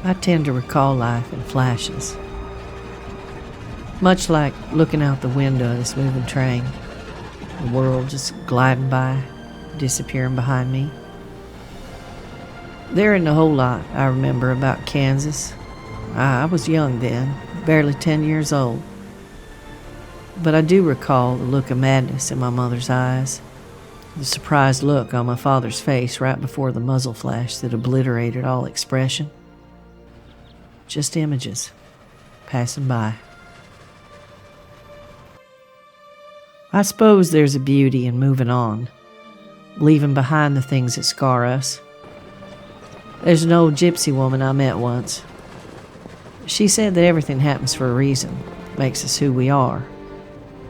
I tend to recall life in flashes, much like looking out the window of this moving train, the world just gliding by, disappearing behind me. There isn't a whole lot I remember about Kansas. I was young then, barely 10 years old. But I do recall the look of madness in my mother's eyes, the surprised look on my father's face right before the muzzle flash that obliterated all expression. Just images, passing by. I suppose there's a beauty in moving on, leaving behind the things that scar us. There's an old gypsy woman I met once. She said that everything happens for a reason, makes us who we are,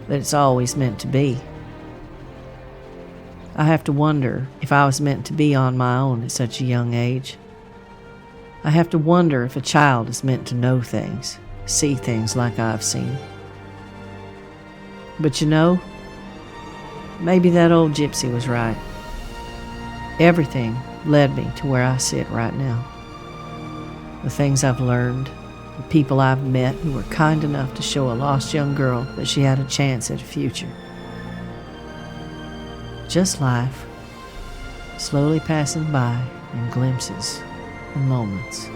that it's always meant to be. I have to wonder if I was meant to be on my own at such a young age. I have to wonder if a child is meant to know things, see things like I've seen. But you know, maybe that old gypsy was right. Everything led me to where I sit right now. The things I've learned, the people I've met who were kind enough to show a lost young girl that she had a chance at a future. Just life, slowly passing by in glimpses and moments.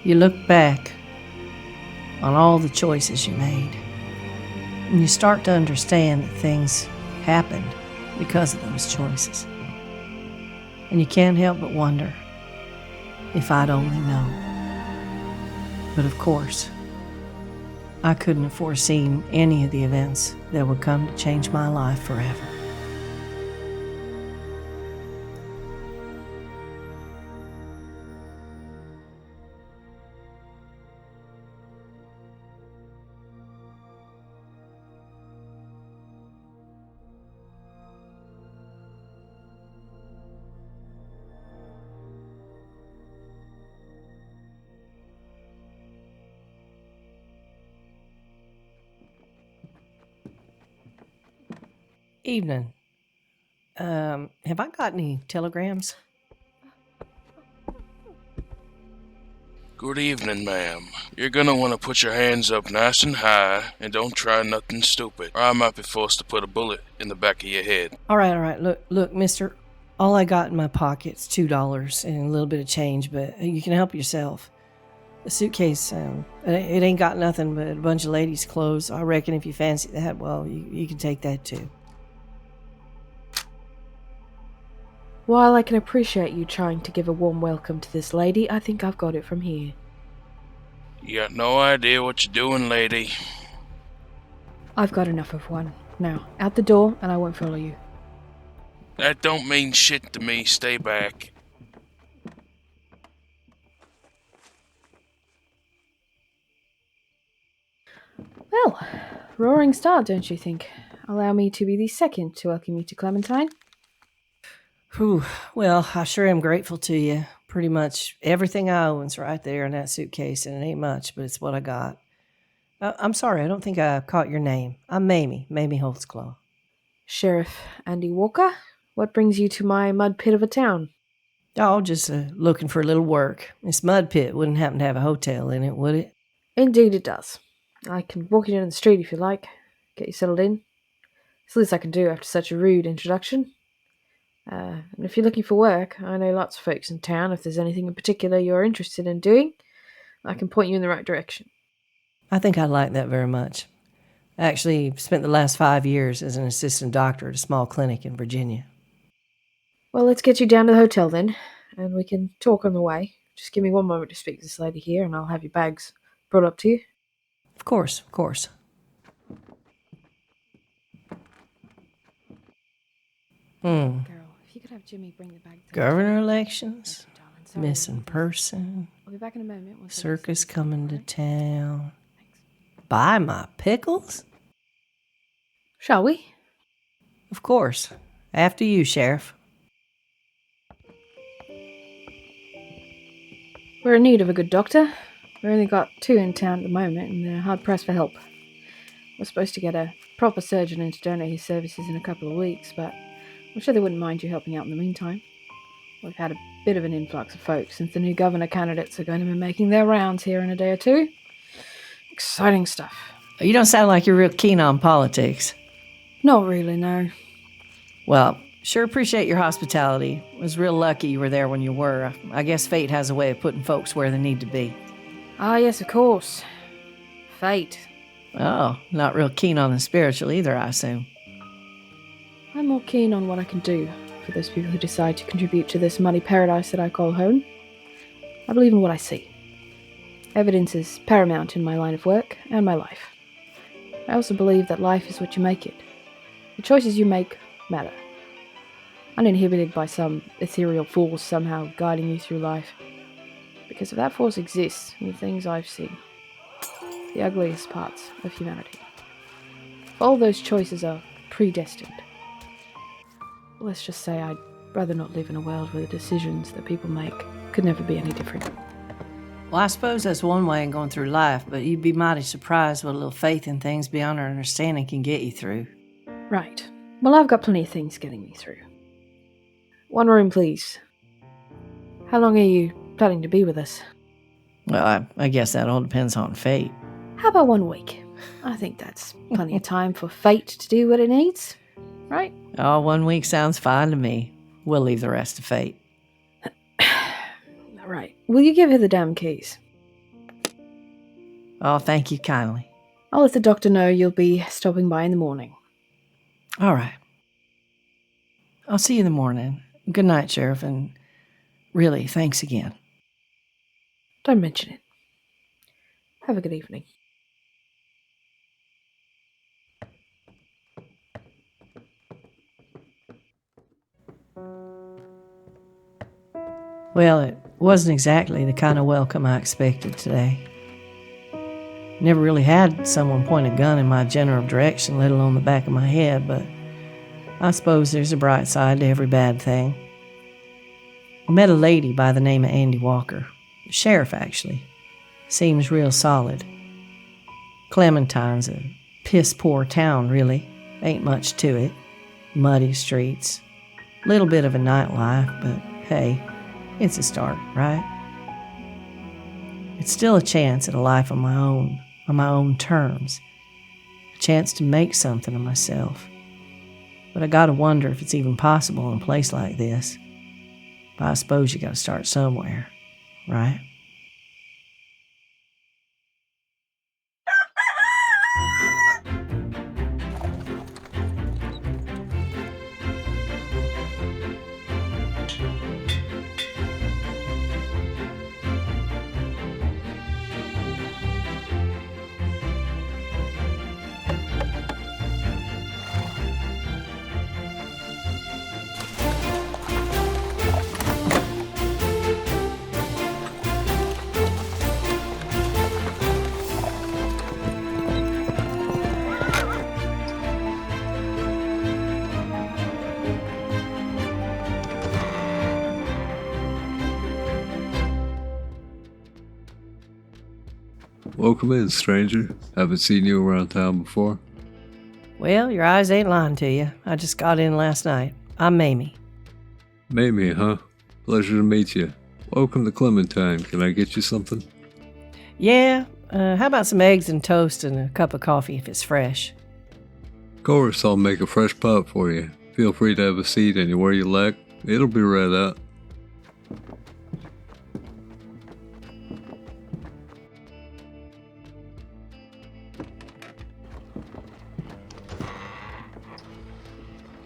You look back on all the choices you made, and you start to understand that things happened because of those choices. And you can't help but wonder, if I'd only known. But of course, I couldn't have foreseen any of the events that would come to change my life forever. Evening. Have I got any telegrams? Good evening, ma'am. You're gonna want to put your hands up nice and high and don't try nothing stupid, or I might be forced to put a bullet in the back of your head. All right. Look, mister. All I got in my pocket's $2 and a little bit of change, but you can help yourself. The suitcase, it ain't got nothing but a bunch of ladies' clothes. I reckon if you fancy that, well, you can take that too. While I can appreciate you trying to give a warm welcome to this lady, I think I've got it from here. You got no idea what you're doing, lady. I've got enough of one. Now, out the door, and I won't follow you. That don't mean shit to me. Stay back. Well, roaring start, don't you think? Allow me to be the second to welcome you to Clementine. Whew. Well, I sure am grateful to you. Pretty much everything I own's right there in that suitcase, and it ain't much, but it's what I got. I'm sorry, I don't think I caught your name. I'm Mamie Holtzclaw. Sheriff Andy Walker, what brings you to my mud pit of a town? Oh, just looking for a little work. This mud pit wouldn't happen to have a hotel in it, would it? Indeed it does. I can walk you down the street if you like. Get you settled in. It's the least I can do after such a rude introduction. And if you're looking for work, I know lots of folks in town. If there's anything in particular you're interested in doing, I can point you in the right direction. I think I'd like that very much. I actually spent the last 5 years as an assistant doctor at a small clinic in Virginia. Well, let's get you down to the hotel then, and we can talk on the way. Just give me one moment to speak to this lady here, and I'll have your bags brought up to you. Of course. Carol, if you could have Jimmy bring the bag to Governor elections, Sorry, missing person, I'll be back in a moment. circus coming to town, buy my pickles? Shall we? Of course. After you, Sheriff. We're in need of a good doctor. We've only got 2 in town at the moment, and they're hard pressed for help. We're supposed to get a proper surgeon in to donate his services in a couple of weeks, but I'm sure they wouldn't mind you helping out in the meantime. We've had a bit of an influx of folks since the new governor candidates are going to be making their rounds here in a day or two. Exciting stuff. You don't sound like you're real keen on politics. Not really, no. Well, sure appreciate your hospitality. Was real lucky you were there when you were. I guess fate has a way of putting folks where they need to be. Ah, yes, of course. Fate. Oh, not real keen on the spiritual either, I assume. I'm more keen on what I can do for those people who decide to contribute to this muddy paradise that I call home. I believe in what I see. Evidence is paramount in my line of work and my life. I also believe that life is what you make it. The choices you make matter. Uninhibited by some ethereal force somehow guiding you through life. Because if that force exists in the things I've seen, the ugliest parts of humanity, if all those choices are predestined, let's just say I'd rather not live in a world where the decisions that people make could never be any different. Well, I suppose that's one way in going through life, but you'd be mighty surprised what a little faith in things beyond our understanding can get you through. Right. Well, I've got plenty of things getting me through. 1 room, please. How long are you planning to be with us? Well, I guess that all depends on fate. How about 1 week? I think that's plenty of time for fate to do what it needs, right? Oh, 1 week sounds fine to me. We'll leave the rest to fate. Right. Will you give her the damn keys? Oh, thank you kindly. I'll let the doctor know you'll be stopping by in the morning. All right. I'll see you in the morning. Good night, Sheriff, and really, thanks again. Don't mention it. Have a good evening. Well, it wasn't exactly the kind of welcome I expected today. Never really had someone point a gun in my general direction, let alone the back of my head, but I suppose there's a bright side to every bad thing. I met a lady by the name of Andy Walker. Sheriff, actually. Seems real solid. Clementine's a piss-poor town, really. Ain't much to it. Muddy streets. Little bit of a nightlife, but hey, it's a start, right? It's still a chance at a life on my own terms. A chance to make something of myself. But I gotta wonder if it's even possible in a place like this. But I suppose you gotta start somewhere, right? Welcome in, stranger. Haven't seen you around town before. Well, your eyes ain't lying to you. I just got in last night. I'm Mamie. Mamie, huh? Pleasure to meet you. Welcome to Clementine. Can I get you something? Yeah, how about some eggs and toast and a cup of coffee if it's fresh? Of course, I'll make a fresh pot for you. Feel free to have a seat anywhere you like. It'll be right out.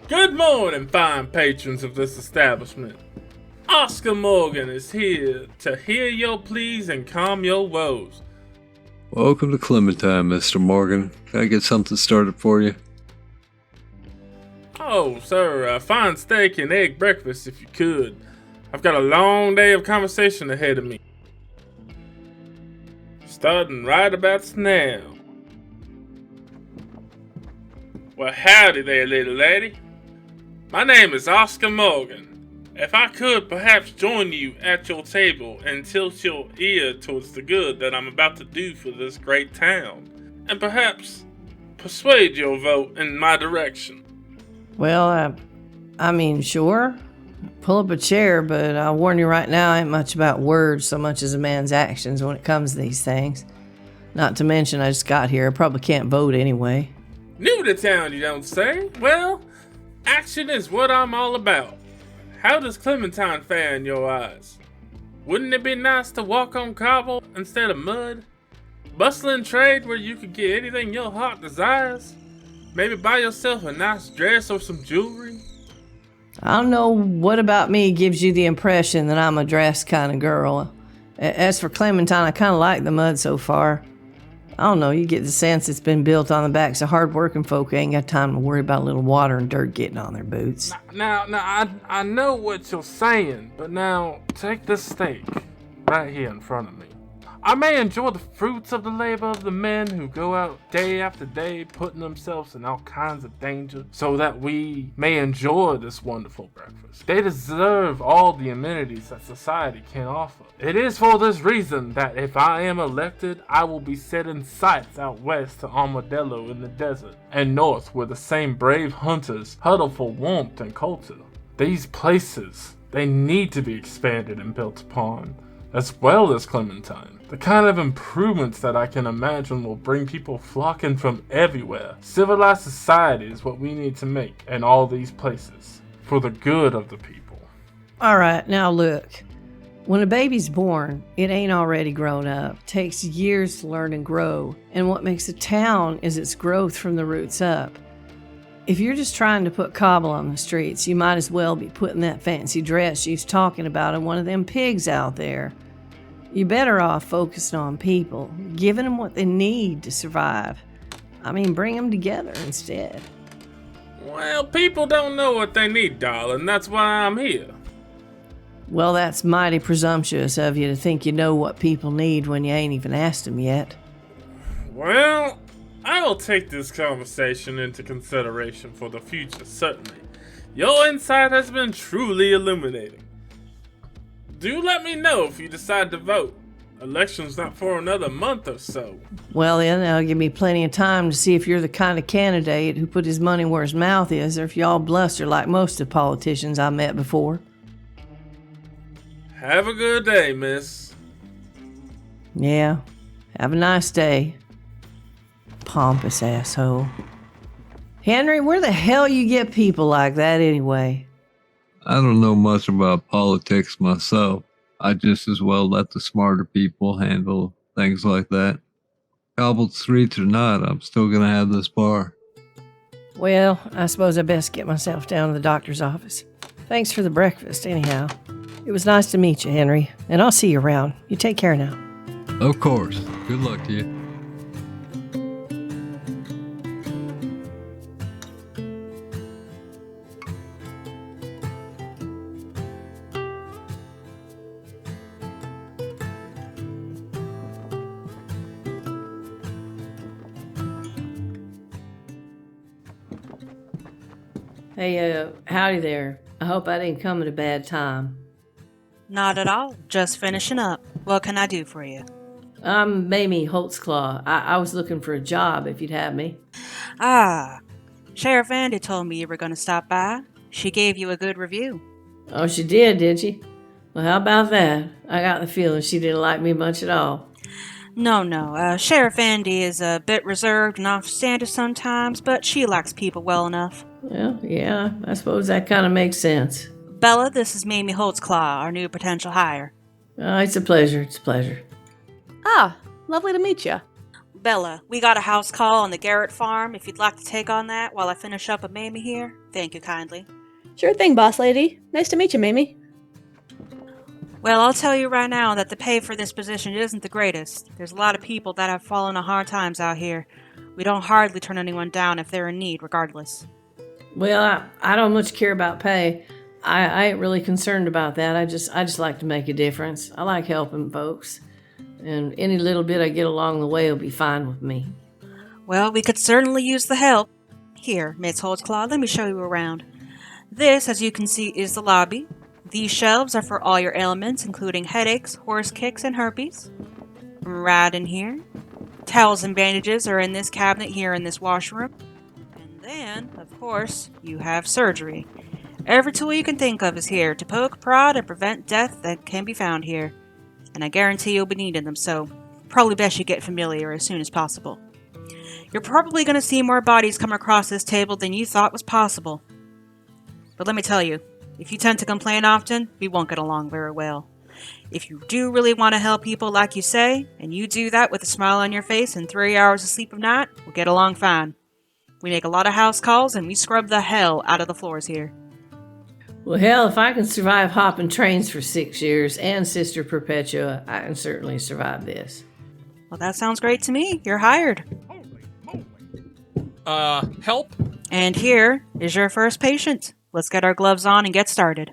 Good morning, fine patrons of this establishment. Oscar Morgan is here to hear your pleas and calm your woes. Welcome to Clementine, Mr. Morgan. Can I get something started for you? Oh, sir, a fine steak and egg breakfast if you could. I've got a long day of conversation ahead of me. Starting right about now. Well, howdy there, little lady. My name is Oscar Morgan. If I could perhaps join you at your table and tilt your ear towards the good that I'm about to do for this great town, and perhaps persuade your vote in my direction. Well, I mean, sure. Pull up a chair, but I'll warn you right now, I ain't much about words so much as a man's actions when it comes to these things. Not to mention I just got here. I probably can't vote anyway. New to town, you don't say? Well, action is what I'm all about. How does Clementine fare in your eyes? Wouldn't it be nice to walk on cobble instead of mud? Bustling trade where you could get anything your heart desires? Maybe buy yourself a nice dress or some jewelry? I don't know what about me gives you the impression that I'm a dressed kind of girl. As for Clementine, I kind of like the mud so far. I don't know, you get the sense it's been built on the backs of hard-working folk who ain't got time to worry about a little water and dirt getting on their boots. Now, I know what you're saying, but now, take this steak right here in front of me. I may enjoy the fruits of the labor of the men who go out day after day putting themselves in all kinds of danger so that we may enjoy this wonderful breakfast. They deserve all the amenities that society can offer. It is for this reason that if I am elected, I will be setting sights out west to Armadillo in the desert and north where the same brave hunters huddle for warmth and culture. These places, they need to be expanded and built upon, as well as Clementine. The kind of improvements that I can imagine will bring people flocking from everywhere. Civilized society is what we need to make in all these places, for the good of the people. All right, now look. When a baby's born, it ain't already grown up. It takes years to learn and grow. And what makes a town is its growth from the roots up. If you're just trying to put cobble on the streets, you might as well be putting that fancy dress she's talking about in one of them pigs out there. You're better off focusing on people, giving them what they need to survive. I mean, bring them together instead. Well, people don't know what they need, darling. That's why I'm here. Well, that's mighty presumptuous of you to think you know what people need when you ain't even asked them yet. Well, I will take this conversation into consideration for the future, certainly. Your insight has been truly illuminating. Do let me know if you decide to vote. Election's not for another month or so. Well, then, that'll give me plenty of time to see if you're the kind of candidate who put his money where his mouth is, or if y'all bluster like most of the politicians I met before. Have a good day, miss. Yeah, have a nice day. Pompous asshole. Henry, where the hell you get people like that anyway? I don't know much about politics myself. I just as well let the smarter people handle things like that. Cobbled streets or not, I'm still going to have this bar. Well, I suppose I best get myself down to the doctor's office. Thanks for the breakfast, anyhow. It was nice to meet you, Henry, and I'll see you around. You take care now. Of course. Good luck to you. Hey, howdy there. I hope I didn't come at a bad time. Not at all. Just finishing up. What can I do for you? I'm Mamie Holtzclaw. I was looking for a job if you'd have me. Ah, Sheriff Andy told me you were going to stop by. She gave you a good review. Oh, she did she? Well, how about that? I got the feeling she didn't like me much at all. No. Sheriff Andy is a bit reserved and off-standish sometimes, but she likes people well enough. Well, yeah, I suppose that kind of makes sense. Bella, this is Mamie Holtzclaw, our new potential hire. It's a pleasure. Ah, lovely to meet you. Bella, we got a house call on the Garrett farm. If you'd like to take on that while I finish up with Mamie here, thank you kindly. Sure thing, boss lady. Nice to meet you, Mamie. Well, I'll tell you right now that the pay for this position isn't the greatest. There's a lot of people that have fallen on hard times out here. We don't hardly turn anyone down if they're in need, regardless. Well, I don't much care about pay. I ain't really concerned about that. I just like to make a difference. I like helping folks. And any little bit I get along the way will be fine with me. Well, we could certainly use the help. Here, Miss Holdsclaw, let me show you around. This, as you can see, is the lobby. These shelves are for all your ailments, including headaches, horse kicks, and herpes. Right in here. Towels and bandages are in this cabinet here in this washroom. And then, of course, you have surgery. Every tool you can think of is here to poke, prod, and prevent death that can be found here. And I guarantee you'll be needing them, so probably best you get familiar as soon as possible. You're probably going to see more bodies come across this table than you thought was possible. But let me tell you, if you tend to complain often, we won't get along very well. If you do really want to help people like you say, and you do that with a smile on your face and 3 hours of sleep a night, we'll get along fine. We make a lot of house calls and we scrub the hell out of the floors here. Well, hell, if I can survive hopping trains for 6 years and Sister Perpetua, I can certainly survive this. Well, that sounds great to me. You're hired. Help? And here is your first patient. Let's get our gloves on and get started.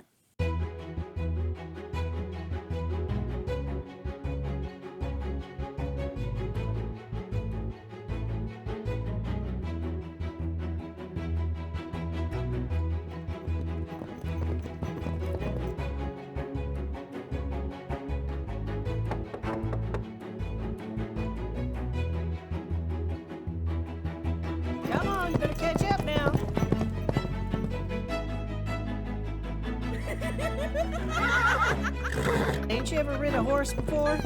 Come on, you better catch up now. Ain't you ever ridden a horse before?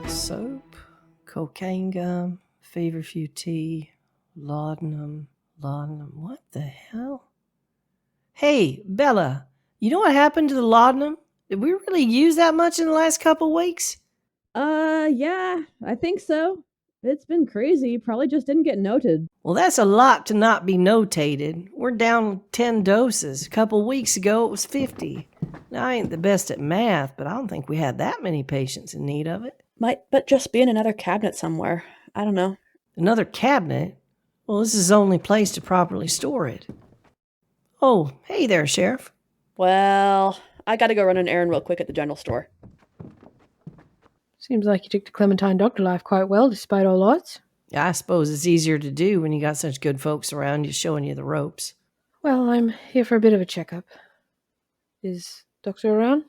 Soap, cocaine gum, feverfew tea, laudanum. What the hell? Hey, Bella, you know what happened to the laudanum? Did we really use that much in the last couple weeks? Yeah, I think so. It's been crazy. Probably just didn't get noted. Well, that's a lot to not be notated. We're down 10 doses. A couple weeks ago, it was 50. Now, I ain't the best at math, but I don't think we had that many patients in need of it. Might but just be in another cabinet somewhere. I don't know. Another cabinet? Well, this is the only place to properly store it. Oh, hey there, Sheriff. Well, I gotta go run an errand real quick at the general store. Seems like you took to Clementine doctor life quite well, despite all odds. I suppose it's easier to do when you got such good folks around you showing you the ropes. Well, I'm here for a bit of a checkup. Is Doctor around?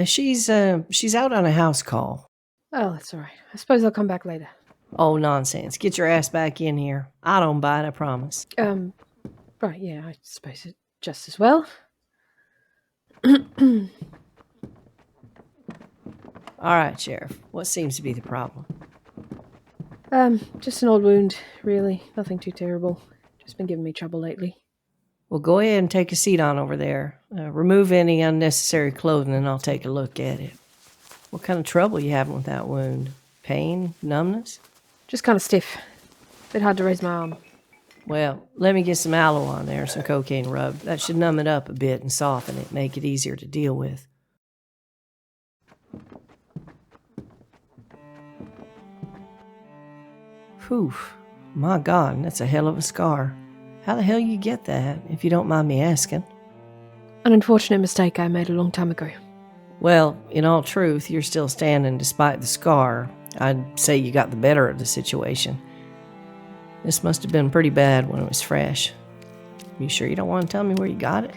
She's out on a house call. Oh, that's all right. I suppose I'll come back later. Oh, nonsense. Get your ass back in here. I don't bite, I promise. Right, yeah, I suppose it just as well. All right, Sheriff. What seems to be the problem? Just an old wound, really. Nothing too terrible. Just been giving me trouble lately. Well, go ahead and take a seat on over there. Remove any unnecessary clothing and I'll take a look at it. What kind of trouble you having with that wound? Pain? Numbness? Just kind of stiff. Bit hard to raise my arm. Well, let me get some aloe on there, some cocaine rub. That should numb it up a bit and soften it, make it easier to deal with. Whew. My God, that's a hell of a scar. How the hell you get that, if you don't mind me asking? An unfortunate mistake I made a long time ago. Well, in all truth, you're still standing despite the scar. I'd say you got the better of the situation. This must have been pretty bad when it was fresh. You sure you don't want to tell me where you got it?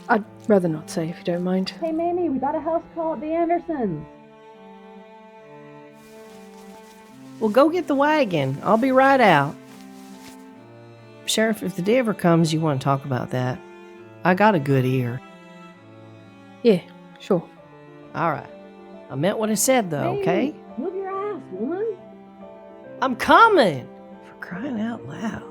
I'd rather not say, if you don't mind. Hey, Mamie, we got a house call at the Andersons. Well, go get the wagon. I'll be right out. Sheriff, if the day ever comes you want to talk about that, I got a good ear. Yeah, sure. All right. I meant what I said, though, Mamie, okay? move your ass, woman. I'm coming! For crying out loud.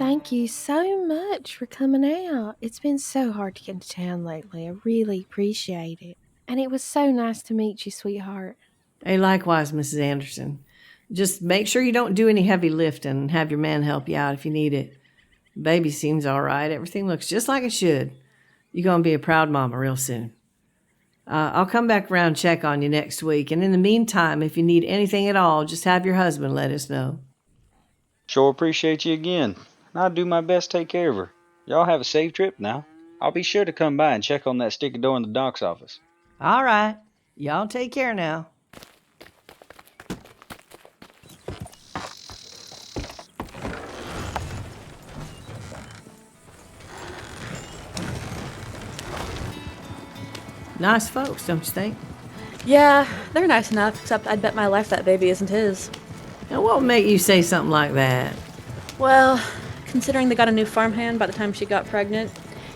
Thank you so much for coming out. It's been so hard to get into town lately. I really appreciate it. And it was so nice to meet you, sweetheart. Hey, likewise, Mrs. Anderson. Just make sure you don't do any heavy lifting and have your man help you out if you need it. Baby seems all right. Everything looks just like it should. You're going to be a proud mama real soon. I'll come back around and check on you next week. And in the meantime, if you need anything at all, just have your husband let us know. Sure appreciate you again. I'll do my best to take care of her. Y'all have a safe trip now. I'll be sure to come by and check on that sticky door in the doc's office. All right. Y'all take care now. Nice folks, don't you think? Yeah, they're nice enough, except I'd bet my life that baby isn't his. Now, what would make you say something like that? Well, considering they got a new farmhand by the time she got pregnant,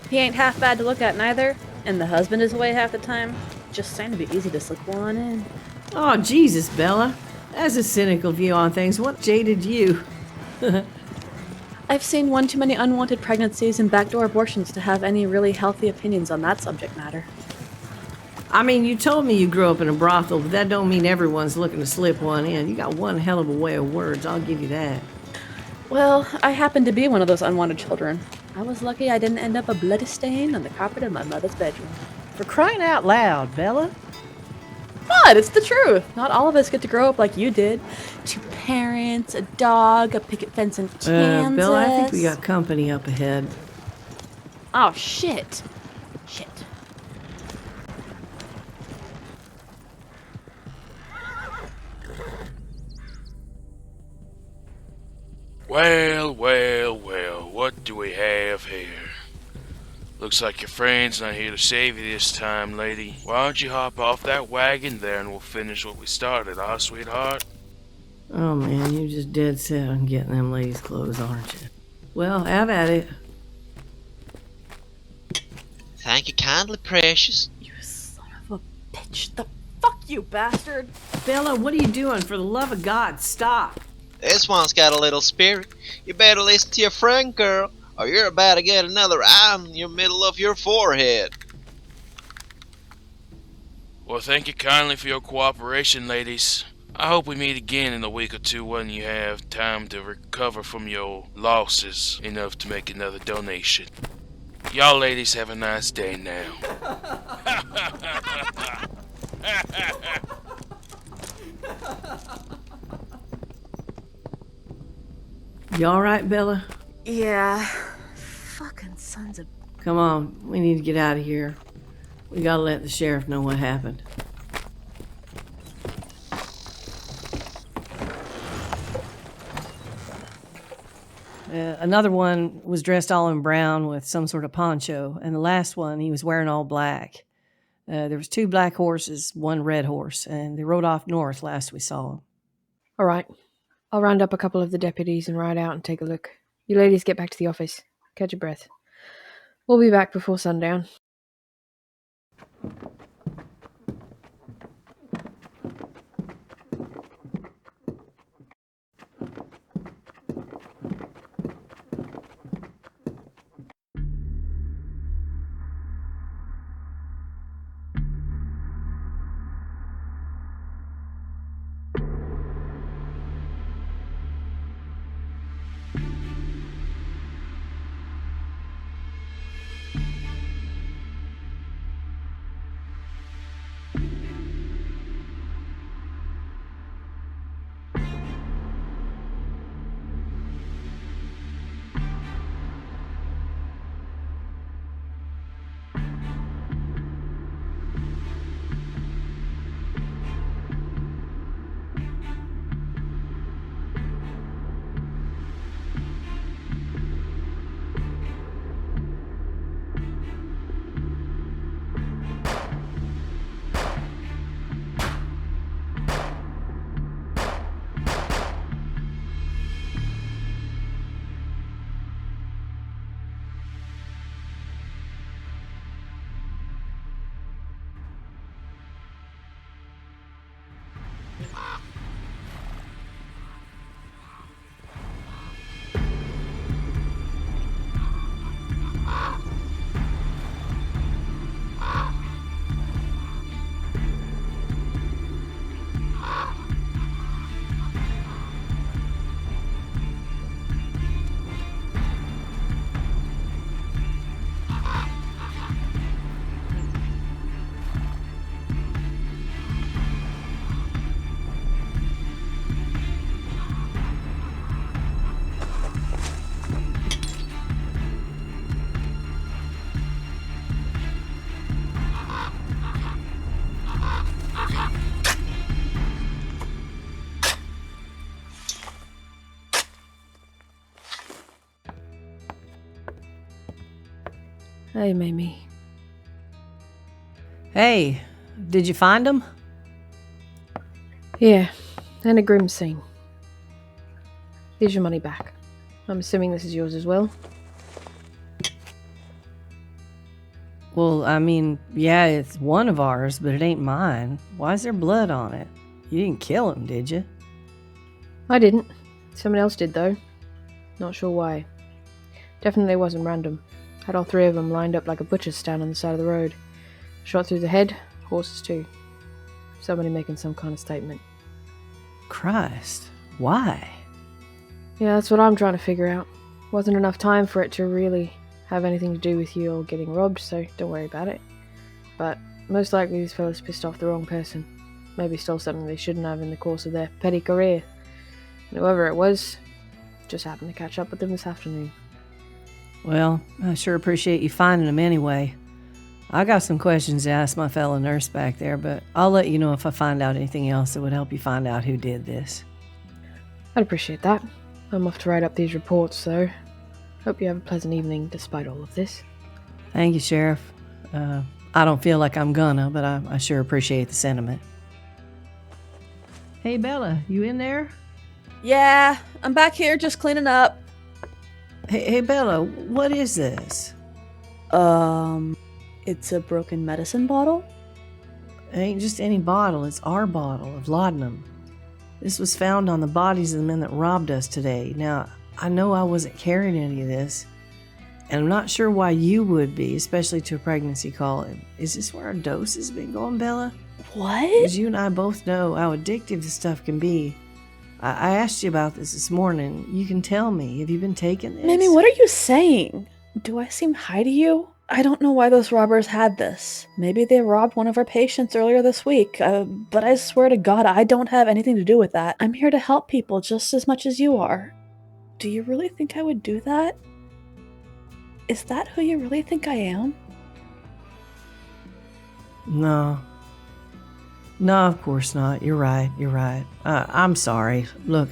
he ain't half bad to look at neither, and the husband is away half the time. Just saying to be easy to slip one in. Oh, Jesus, Bella. That's a cynical view on things. What jaded you? I've seen one too many unwanted pregnancies and backdoor abortions to have any really healthy opinions on that subject matter. I mean, you told me you grew up in a brothel, but that don't mean everyone's looking to slip one in. You got one hell of a way of words, I'll give you that. Well, I happened to be one of those unwanted children. I was lucky I didn't end up a bloody stain on the carpet in my mother's bedroom. For crying out loud, Bella. But it's the truth. Not all of us get to grow up like you did. Two parents, a dog, a picket fence in Kansas. Bella, I think we got company up ahead. Oh, shit. Shit. Well, well, well, what do we have here? Looks like your friend's not here to save you this time, lady. Why don't you hop off that wagon there and we'll finish what we started, huh, sweetheart? Oh, man, you're just dead set on getting them ladies' clothes, aren't you? Well, have at it. Thank you kindly, precious. You son of a bitch. The fuck you, bastard. Bella, what are you doing? For the love of God, stop. This one's got a little spirit. You better listen to your friend, girl, or you're about to get another eye in your middle of your forehead. Well, thank you kindly for your cooperation, ladies. I hope we meet again in a week or two when you have time to recover from your losses enough to make another donation. Y'all ladies have a nice day now. You all right, Bella? Yeah. Fucking sons of... Come on, we need to get out of here. We gotta let the sheriff know what happened. Another one was dressed all in brown with some sort of poncho, and the last one, he was wearing all black. There was 2 black horses, 1 red horse, and they rode off north last we saw them. All right. I'll round up a couple of the deputies and ride out and take a look. You ladies get back to the office. Catch your breath. We'll be back before sundown. Hey, Mamie. Hey, did you find him? Yeah, and a grim scene. Here's your money back. I'm assuming this is yours as well. Well, I mean, yeah, it's one of ours, but it ain't mine. Why is there blood on it? You didn't kill him, did you? I didn't. Someone else did, though. Not sure why. Definitely wasn't random. Had all three of them lined up like a butcher's stand on the side of the road. Shot through the head, horses too. Somebody making some kind of statement. Christ, why? Yeah, that's what I'm trying to figure out. Wasn't enough time for it to really have anything to do with you all getting robbed, so don't worry about it. But most likely these fellas pissed off the wrong person. Maybe stole something they shouldn't have in the course of their petty career. And whoever it was, just happened to catch up with them this afternoon. Well, I sure appreciate you finding him anyway. I got some questions to ask my fellow nurse back there, but I'll let you know if I find out anything else that would help you find out who did this. I'd appreciate that. I'm off to write up these reports, so hope you have a pleasant evening despite all of this. Thank you, Sheriff. I don't feel like I'm gonna, but I sure appreciate the sentiment. Hey, Bella, you in there? Yeah, I'm back here just cleaning up. Hey, Bella, what is this? It's a broken medicine bottle? It ain't just any bottle, it's our bottle of laudanum. This was found on the bodies of the men that robbed us today. Now, I know I wasn't carrying any of this, and I'm not sure why you would be, especially to a pregnancy call. Is this where our dose has been going, Bella? What? Because you and I both know how addictive this stuff can be. I asked you about this morning. You can tell me. Have you been taking this? Mamie, what are you saying? Do I seem high to you? I don't know why those robbers had this. Maybe they robbed one of our patients earlier this week, but I swear to God, I don't have anything to do with that. I'm here to help people just as much as you are. Do you really think I would do that? Is that who you really think I am? No. No, of course not. You're right. I'm sorry. Look,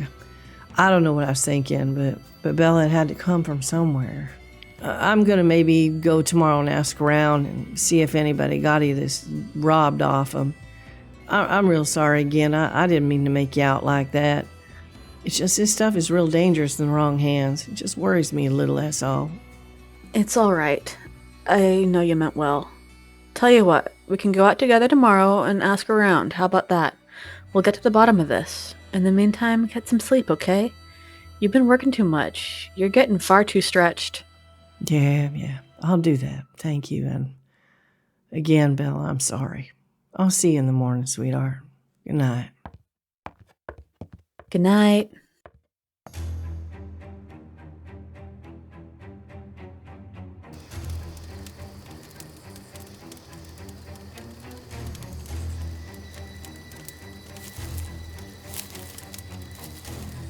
I don't know what I was thinking, but Bella, it had to come from somewhere. I'm gonna maybe go tomorrow and ask around and see if anybody got any of this robbed off them. I'm real sorry again. I didn't mean to make you out like that. It's just this stuff is real dangerous in the wrong hands. It just worries me a little, that's all. It's alright. I know you meant well. Tell you what, we can go out together tomorrow and ask around. How about that? We'll get to the bottom of this. In the meantime, get some sleep, okay? You've been working too much. You're getting far too stretched. Yeah, I'll do that. Thank you. And again, Bella, I'm sorry. I'll see you in the morning, sweetheart. Good night. Good night.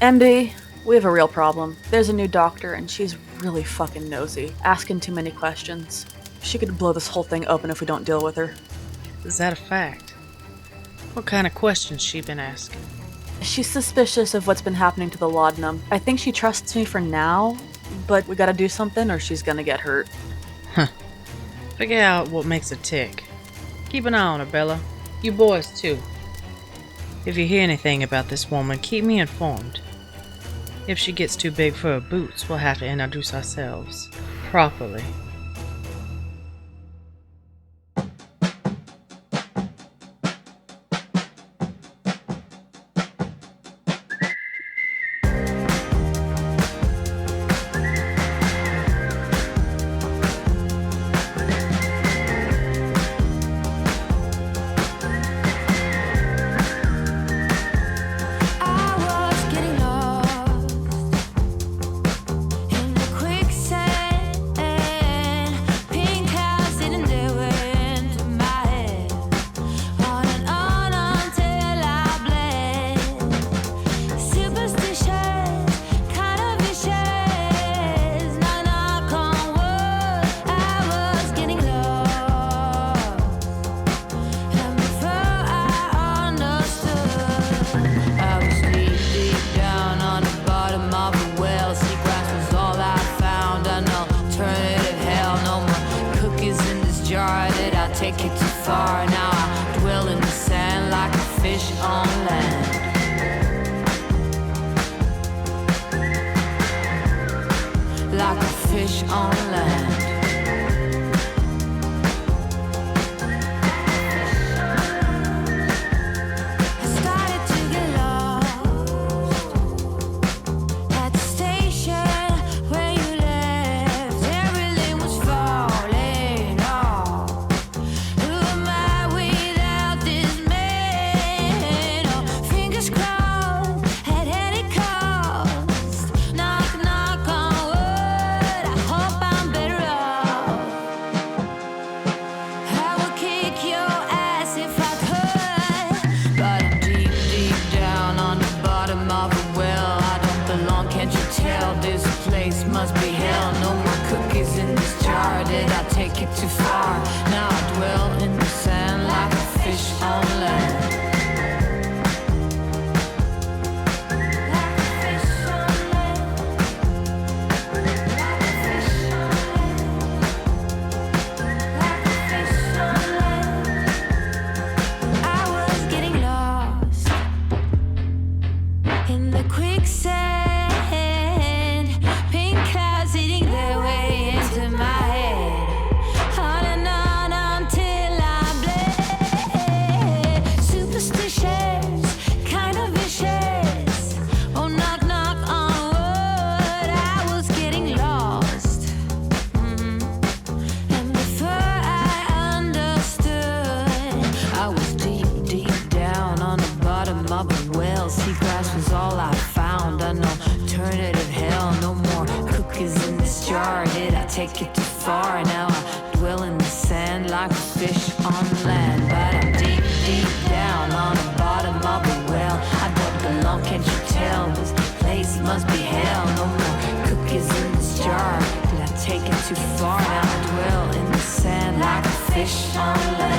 MB, we have a real problem. There's a new doctor and she's really fucking nosy, asking too many questions. She could blow this whole thing open if we don't deal with her. Is that a fact? What kind of questions she been asking? She's suspicious of what's been happening to the laudanum. I think she trusts me for now, but we gotta do something or she's gonna get hurt. Figure out what makes her tick. Keep an eye on her, Bella. You boys, too. If you hear anything about this woman, keep me informed. If she gets too big for her boots, we'll have to introduce ourselves properly. take it too far. Now I dwell in the sand like a fish on land. Like a fish on land. I started to get lost at the station where you left. Everything was falling off. Who am I without this man? Oh, fingers crossed, had it cost. Knock, knock on wood. I hope I'm better off. I would kick your ass if I could, but I'm deep, deep down on the bottom of a well. I don't belong, can't you tell? This place must be hell. No more cookies in this jar. Did I take it too far? Now I dwell in the sand like a fish on land. Like a fish on land. Like a fish on land. Like a fish on land. I was getting lost in the quicksand. Pink clouds eating their way into my head. On and on until I bled. Superstitious, kind of vicious. Oh, knock, knock on wood. I was getting lost. And before I understood, I was deep, deep down on the bottom of a well. Seagrass was all I found. An alternative hell. No more cookies in this jar. Did I take it too far? Now I dwell in the sand like a fish on land. But I'm deep, deep down on the bottom of a well. I don't belong, can't you tell? This place must be hell. No more cookies in this jar. Did I take it too far? Now I dwell in the sand like a fish on land.